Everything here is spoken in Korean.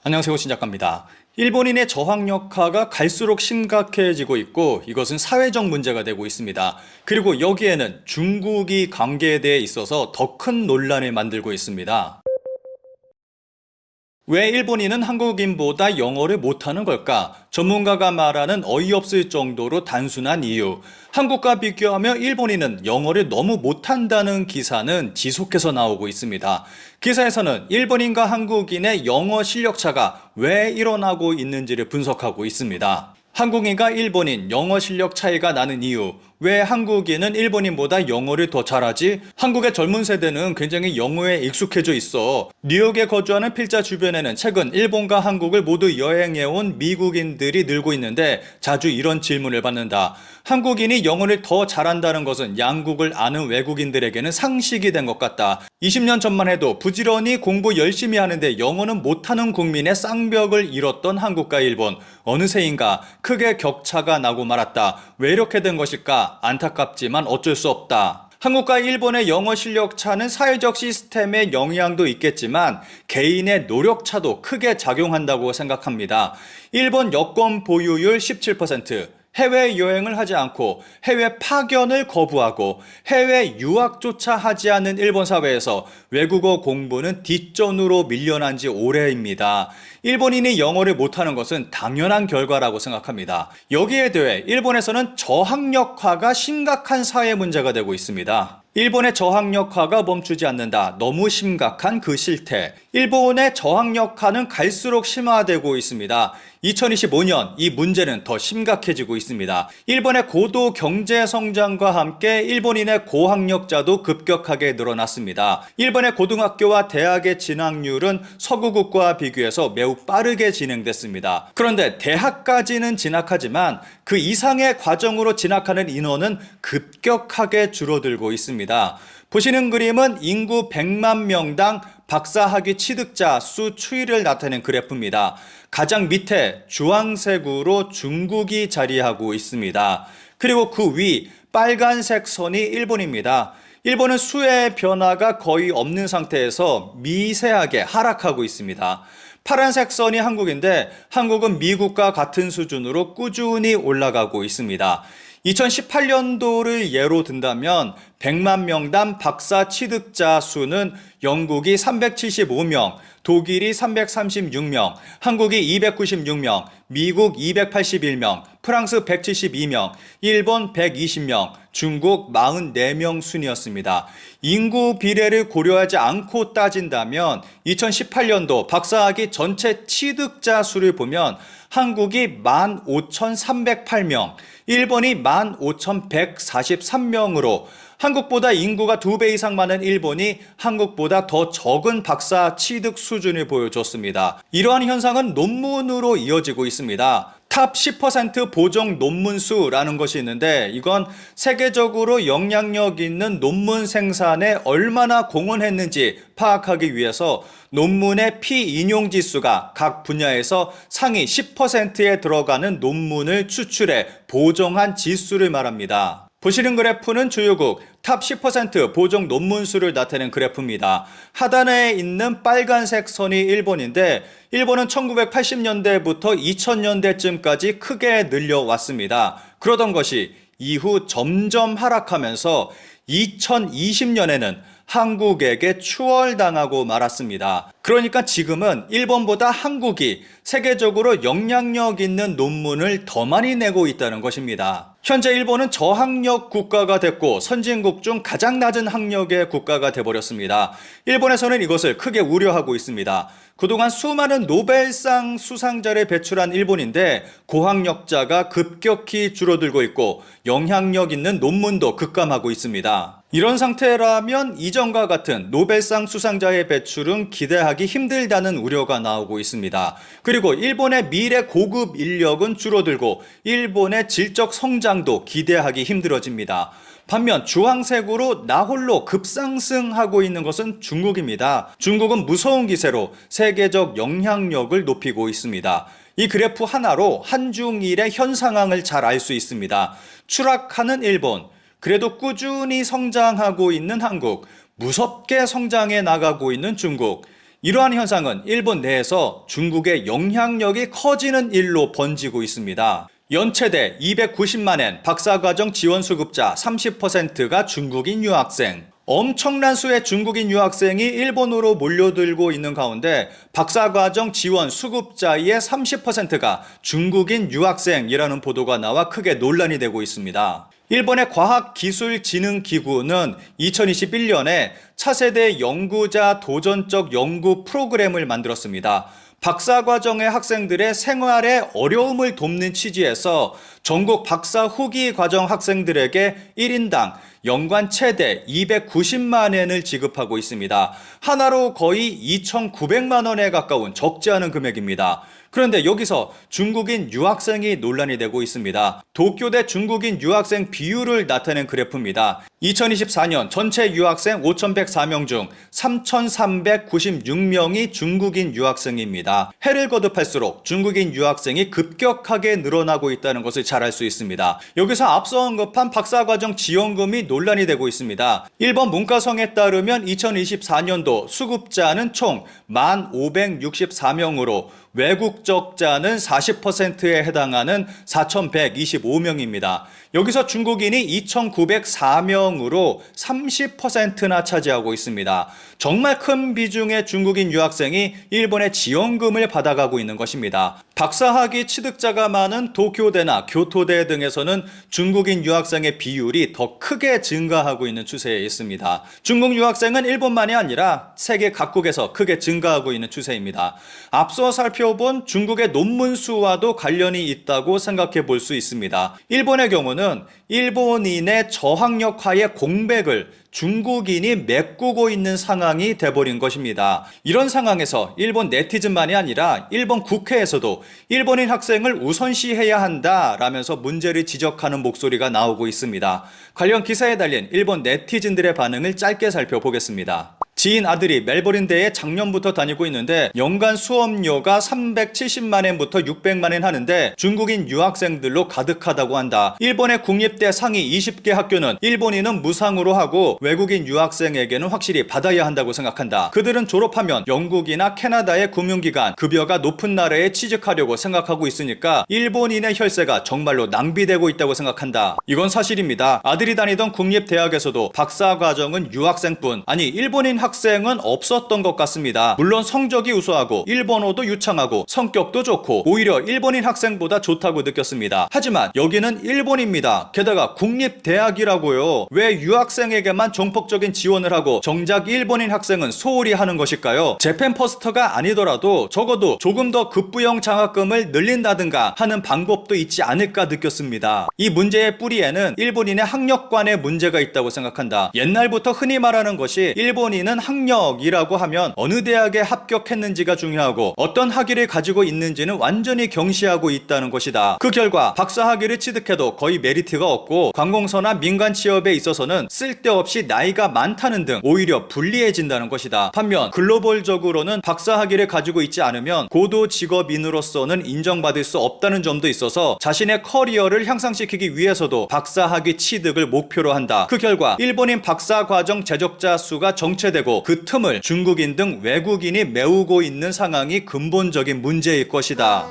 안녕하세요, 신작가입니다. 일본인의 저학력화가 갈수록 심각해지고 있고 이것은 사회적 문제가 되고 있습니다. 그리고 여기에는 중국이 관계에 대해 있어서 더 큰 논란을 만들고 있습니다. 왜 일본인은 한국인보다 영어를 못하는 걸까? 전문가가 말하는 어이없을 정도로 단순한 이유. 한국과 비교하며 일본인은 영어를 너무 못한다는 기사는 지속해서 나오고 있습니다. 기사에서는 일본인과 한국인의 영어 실력 차가 왜 일어나고 있는지를 분석하고 있습니다. 한국인과 일본인 영어 실력 차이가 나는 이유, 왜 한국인은 일본인보다 영어를 더 잘하지? 한국의 젊은 세대는 굉장히 영어에 익숙해져 있어. 뉴욕에 거주하는 필자 주변에는 최근 일본과 한국을 모두 여행해온 미국인들이 늘고 있는데 자주 이런 질문을 받는다. 한국인이 영어를 더 잘한다는 것은 양국을 아는 외국인들에게는 상식이 된 것 같다. 20년 전만 해도 부지런히 공부 열심히 하는데 영어는 못하는 국민의 쌍벽을 잃었던 한국과 일본. 어느새인가 크게 격차가 나고 말았다. 왜 이렇게 된 것일까? 안타깝지만 어쩔 수 없다. 한국과 일본의 영어 실력 차는 사회적 시스템의 영향도 있겠지만 개인의 노력 차도 크게 작용한다고 생각합니다. 일본 여권 보유율 17%, 해외여행을 하지 않고 해외 파견을 거부하고 해외 유학조차 하지 않는 일본 사회에서 외국어 공부는 뒷전으로 밀려난 지 오래입니다. 일본인이 영어를 못하는 것은 당연한 결과라고 생각합니다. 여기에 대해 일본에서는 저학력화가 심각한 사회 문제가 되고 있습니다. 일본의 저학력화가 멈추지 않는다. 너무 심각한 그 실태. 일본의 저학력화는 갈수록 심화되고 있습니다. 2025년 이 문제는 더 심각해지고 있습니다. 일본의 고도 경제 성장과 함께 일본인의 고학력자도 급격하게 늘어났습니다. 일본의 고등학교와 대학의 진학률은 서구국과 비교해서 매우 빠르게 진행됐습니다. 그런데 대학까지는 진학하지만 그 이상의 과정으로 진학하는 인원은 급격하게 줄어들고 있습니다. 보시는 그림은 인구 100만 명당 박사학위 취득자 수 추이를 나타낸 그래프입니다. 가장 밑에 주황색으로 중국이 자리하고 있습니다. 그리고 그 위 빨간색 선이 일본입니다. 일본은 수의 변화가 거의 없는 상태에서 미세하게 하락하고 있습니다. 파란색 선이 한국인데 한국은 미국과 같은 수준으로 꾸준히 올라가고 있습니다. 2018년도를 예로 든다면 100만 명당 박사 취득자 수는 영국이 375명, 독일이 336명, 한국이 296명, 미국 281명, 프랑스 172명, 일본 120명, 중국 44명 순이었습니다. 인구 비례를 고려하지 않고 따진다면 2018년도 박사학위 전체 취득자 수를 보면 한국이 15,308명, 일본이 15,143명으로 한국보다 인구가 2배 이상 많은 일본이 한국보다 더 적은 박사 취득 수준을 보여줬습니다. 이러한 현상은 논문으로 이어지고 있습니다. 탑 10% 보정 논문 수라는 것이 있는데 이건 세계적으로 영향력 있는 논문 생산에 얼마나 공헌했는지 파악하기 위해서 논문의 피인용 지수가 각 분야에서 상위 10%에 들어가는 논문을 추출해 보정한 지수를 말합니다. 보시는 그래프는 주요국 탑 10% 보정 논문 수를 나타낸 그래프입니다. 하단에 있는 빨간색 선이 일본인데 일본은 1980년대부터 2000년대쯤까지 크게 늘려왔습니다. 그러던 것이 이후 점점 하락하면서 2020년에는 한국에게 추월당하고 말았습니다. 그러니까 지금은 일본보다 한국이 세계적으로 영향력 있는 논문을 더 많이 내고 있다는 것입니다. 현재 일본은 저학력 국가가 됐고 선진국 중 가장 낮은 학력의 국가가 되어버렸습니다. 일본에서는 이것을 크게 우려하고 있습니다. 그동안 수많은 노벨상 수상자를 배출한 일본인데 고학력자가 급격히 줄어들고 있고 영향력 있는 논문도 급감하고 있습니다. 이런 상태라면 이전과 같은 노벨상 수상자의 배출은 기대하기 힘들다는 우려가 나오고 있습니다. 그리고 일본의 미래 고급 인력은 줄어들고 일본의 질적 성장도 기대하기 힘들어집니다. 반면 주황색으로 나홀로 급상승하고 있는 것은 중국입니다. 중국은 무서운 기세로 세계적 영향력을 높이고 있습니다. 이 그래프 하나로 한중일의 현 상황을 잘 알 수 있습니다. 추락하는 일본, 그래도 꾸준히 성장하고 있는 한국, 무섭게 성장해 나가고 있는 중국, 이러한 현상은 일본 내에서 중국의 영향력이 커지는 일로 번지고 있습니다. 연체대 290만엔 박사과정 지원 수급자 30%가 중국인 유학생. 엄청난 수의 중국인 유학생이 일본으로 몰려들고 있는 가운데 박사과정 지원 수급자의 30%가 중국인 유학생이라는 보도가 나와 크게 논란이 되고 있습니다. 일본의 과학기술진흥기구는 2021년에 차세대 연구자 도전적 연구 프로그램을 만들었습니다. 박사과정의 학생들의 생활에 어려움을 돕는 취지에서 전국 박사 후기 과정 학생들에게 1인당 연간 최대 290만 엔을 지급하고 있습니다. 하나로 거의 2,900만 원에 가까운 적지 않은 금액입니다. 그런데 여기서 중국인 유학생이 논란이 되고 있습니다. 도쿄대 중국인 유학생 비율을 나타낸 그래프입니다. 2024년 전체 유학생 5,104명 중 3,396명이 중국인 유학생입니다. 해를 거듭할수록 중국인 유학생이 급격하게 늘어나고 있다는 것을 잘 알 수 있습니다. 여기서 앞서 언급한 박사과정 지원금이 논란이 되고 있습니다. 일본 문과성에 따르면 2024년도 수급자는 총 1,564명으로 외국적자는 40%에 해당하는 4,125명입니다. 여기서 중국인이 2,904명으로 30%나 차지하고 있습니다. 정말 큰 비중의 중국인 유학생이 일본의 지원금을 받아가고 있는 것입니다. 박사학위 취득자가 많은 도쿄대나 교토대 등에서는 중국인 유학생의 비율이 더 크게 증가하고 있는 추세에 있습니다. 중국 유학생은 일본만이 아니라 세계 각국에서 크게 증가하고 있는 추세입니다. 앞서 살펴본 중국의 논문 수와도 관련이 있다고 생각해 볼 수 있습니다. 일본의 경우는 일본인의 저학력화의 공백을 중국인이 메꾸고 있는 상황이 돼버린 것입니다. 이런 상황에서 일본 네티즌만이 아니라 일본 국회에서도 일본인 학생을 우선시해야 한다라면서 문제를 지적하는 목소리가 나오고 있습니다. 관련 기사에 달린 일본 네티즌들의 반응을 짧게 살펴보겠습니다. 지인 아들이 멜버른대에 작년부터 다니고 있는데 연간 수업료가 370만 엔부터 600만 엔 하는데 중국인 유학생들로 가득하다고 한다. 일본의 국립대 상위 20개 학교는 일본인은 무상으로 하고 외국인 유학생에게는 확실히 받아야 한다고 생각한다. 그들은 졸업하면 영국이나 캐나다의 금융기관, 급여가 높은 나라에 취직하려고 생각하고 있으니까 일본인의 혈세가 정말로 낭비되고 있다고 생각한다. 이건 사실입니다. 아들이 다니던 국립대학에서도 박사과정은 유학생뿐, 아니 일본인 학생은 없었던 것 같습니다. 물론 성적이 우수하고 일본어도 유창하고 성격도 좋고 오히려 일본인 학생보다 좋다고 느꼈습니다. 하지만 여기는 일본입니다. 게다가 국립대학이라고요. 왜 유학생에게만 전폭적인 지원을 하고 정작 일본인 학생은 소홀히 하는 것일까요? 재팬퍼스트가 아니더라도 적어도 조금 더 급부형 장학금을 늘린다든가 하는 방법도 있지 않을까 느꼈습니다. 이 문제의 뿌리에는 일본인의 학력관에 문제가 있다고 생각한다. 옛날부터 흔히 말하는 것이 일본인은 학력이라고 하면 어느 대학에 합격했는지가 중요하고 어떤 학위를 가지고 있는지는 완전히 경시하고 있다는 것이다. 그 결과 박사 학위를 취득해도 거의 메리트가 없고 관공서나 민간 취업에 있어서는 쓸데없이 나이가 많다는 등 오히려 불리해진다는 것이다. 반면 글로벌적으로는 박사 학위를 가지고 있지 않으면 고도 직업인으로서는 인정받을 수 없다는 점도 있어서 자신의 커리어를 향상시키기 위해서도 박사 학위 취득을 목표로 한다. 그 결과 일본인 박사 과정 재적자 수가 정체되고 그 틈을 중국인 등 외국인이 메우고 있는 상황이 근본적인 문제일 것이다.